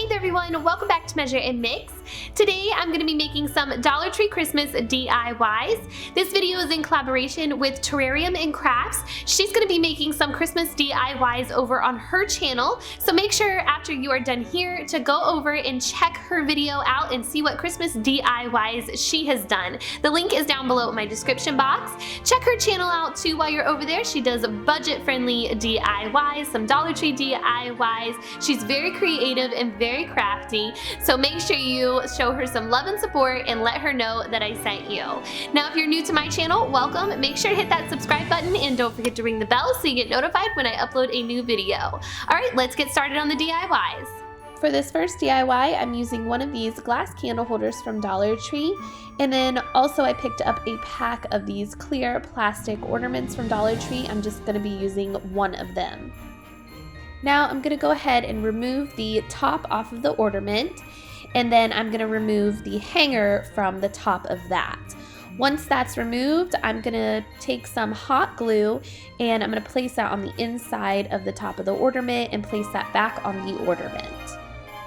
there everyone, welcome back to Measure and Mix. Today I'm going to be making some Dollar Tree Christmas DIYs. This video is in collaboration with Terrarium and Crafts. She's going to be making some Christmas DIYs over on her channel, so make sure after you are done here to go over and check her video out and see what Christmas DIYs she has done. The link is down below in my description box. Check her channel out too while you're over there. She does budget-friendly DIYs, some Dollar Tree DIYs. She's very creative and very crafty, so make sure you show her some love and support and let her know that I sent you. Now if you're new to my channel, welcome. Make sure to hit that subscribe button and don't forget to ring the bell so you get notified when I upload a new video. Alright, let's get started on the DIYs. For this first DIY, I'm using one of these glass candle holders from Dollar Tree, and then also I picked up a pack of these clear plastic ornaments from Dollar Tree. I'm just going to be using one of them. Now I'm going to go ahead and remove the top off of the ornament, and then I'm going to remove the hanger from the top of that. Once that's removed, I'm going to take some hot glue and I'm going to place that on the inside of the top of the ornament and place that back on the ornament.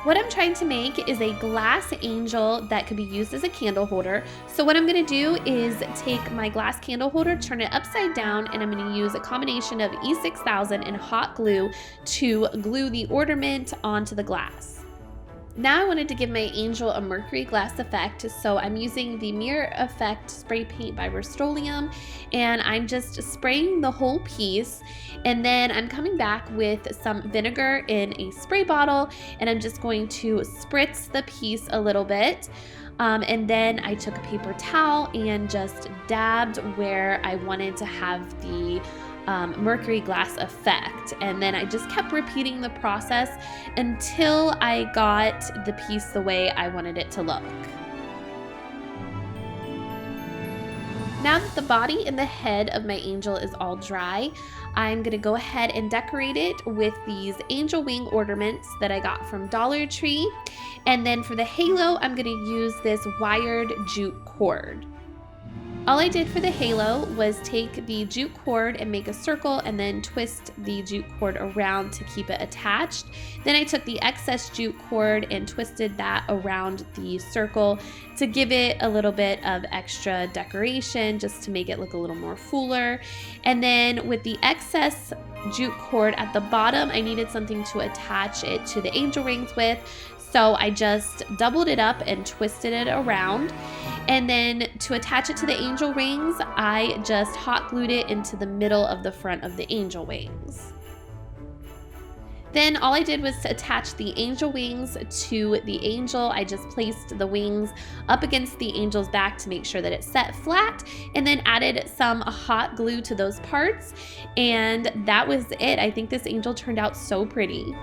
What I'm trying to make is a glass angel that could be used as a candle holder. So what I'm going to do is take my glass candle holder, turn it upside down, and I'm going to use a combination of E6000 and hot glue to glue the ornament onto the glass. Now I wanted to give my angel a Mercury glass effect, so I'm using the Mirror Effect spray paint by Rust-Oleum, and I'm just spraying the whole piece, and then I'm coming back with some vinegar in a spray bottle, and I'm just going to spritz the piece a little bit. And then I took a paper towel and just dabbed where I wanted to have the Mercury glass effect, and then I just kept repeating the process until I got the piece the way I wanted it to look. Now that the body and the head of my angel is all dry, I'm going to go ahead and decorate it with these angel wing ornaments that I got from Dollar Tree, and then for the halo I'm going to use this wired jute cord. All I did for the halo was take the jute cord and make a circle and then twist the jute cord around to keep it attached. Then I took the excess jute cord and twisted that around the circle to give it a little bit of extra decoration, just to make it look a little more fuller. And then with the excess jute cord at the bottom, I needed something to attach it to the angel rings with. So I just doubled it up and twisted it around. And then to attach it to the angel wings, I just hot glued it into the middle of the front of the angel wings. Then all I did was to attach the angel wings to the angel. I just placed the wings up against the angel's back to make sure that it set flat, and then added some hot glue to those parts. And that was it. I think this angel turned out so pretty.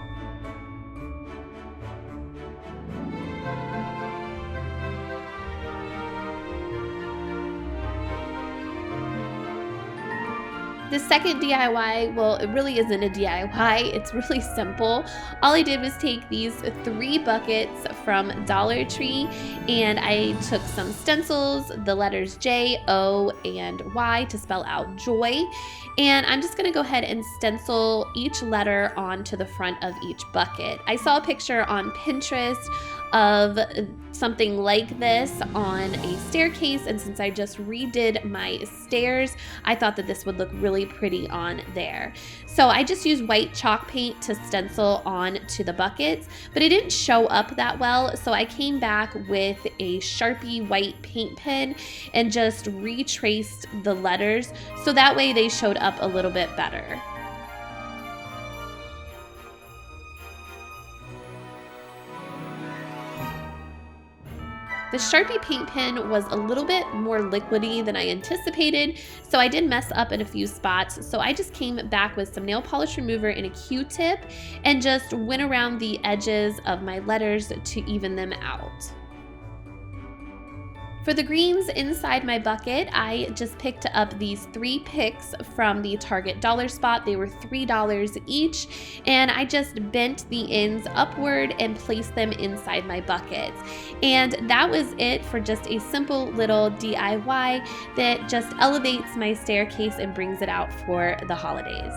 The second DIY, well, it really isn't a DIY, it's really simple. All I did was take these 3 buckets from Dollar Tree, and I took some stencils, the letters J, O, and Y to spell out joy. And I'm just gonna go ahead and stencil each letter onto the front of each bucket. I saw a picture on Pinterest of something like this on a staircase, and since I just redid my stairs, I thought that this would look really pretty on there. So I just used white chalk paint to stencil on to the buckets, but it didn't show up that well, so I came back with a Sharpie white paint pen and just retraced the letters so that way they showed up a little bit better. The Sharpie paint pen was a little bit more liquidy than I anticipated, so I did mess up in a few spots. So I just came back with some nail polish remover and a Q-tip and just went around the edges of my letters to even them out. For the greens inside my bucket, I just picked up these 3 picks from the Target dollar spot. They were $3 each, and I just bent the ends upward and placed them inside my buckets. And that was it for just a simple little DIY that just elevates my staircase and brings it out for the holidays.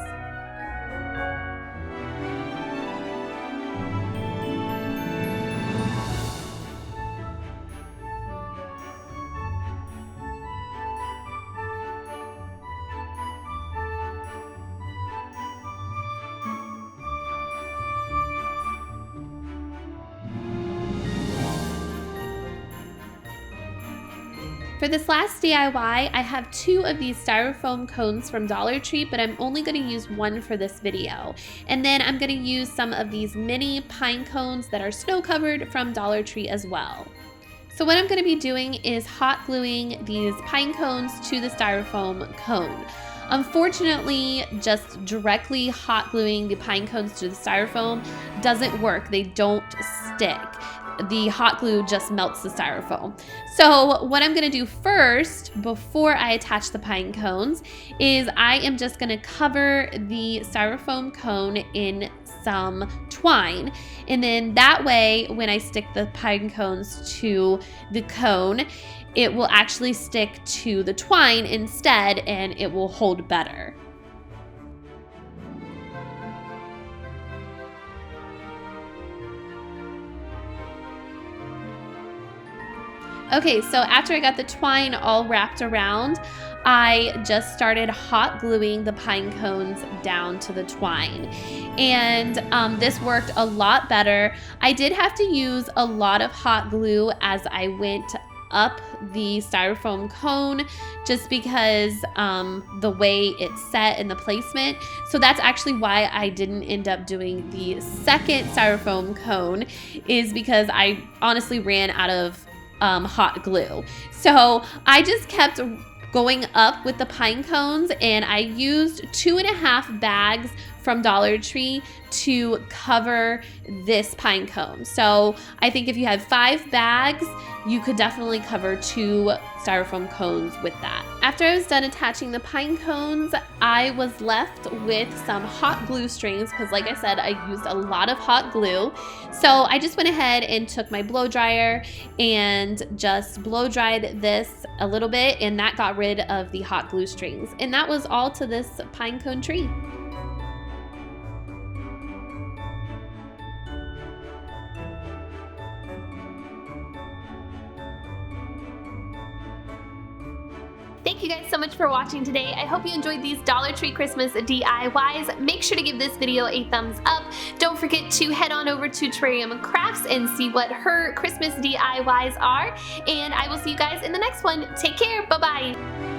For this last DIY, I have 2 of these styrofoam cones from Dollar Tree, but I'm only going to use 1 for this video. And then I'm going to use some of these mini pine cones that are snow covered from Dollar Tree as well. So what I'm going to be doing is hot gluing these pine cones to the styrofoam cone. Unfortunately, just directly hot gluing the pine cones to the styrofoam doesn't work. They don't stick. The hot glue just melts the styrofoam. So what I'm gonna do first, before I attach the pine cones, is I am just gonna cover the styrofoam cone in some twine. And then that way, when I stick the pine cones to the cone, it will actually stick to the twine instead, and it will hold better. Okay, so after I got the twine all wrapped around, I just started hot gluing the pine cones down to the twine. And this worked a lot better. I did have to use a lot of hot glue as I went up the styrofoam cone, just because the way it's set and the placement. So that's actually why I didn't end up doing the second styrofoam cone, is because I honestly ran out of hot glue. So I just kept going up with the pine cones, and I used 2.5 bags from Dollar Tree to cover this pine cone. So I think if you had 5 bags, you could definitely cover 2 styrofoam cones with that. After I was done attaching the pine cones, I was left with some hot glue strings because, like I said, I used a lot of hot glue. So I just went ahead and took my blow dryer and just blow dried this a little bit, and that got rid of the hot glue strings. And that was all to this pinecone tree. Thank you guys so much for watching today. I hope you enjoyed these Dollar Tree Christmas DIYs. Make sure to give this video a thumbs up. Don't forget to head on over to Terrarium Crafts and see what her Christmas DIYs are. And I will see you guys in the next one. Take care. Bye-bye.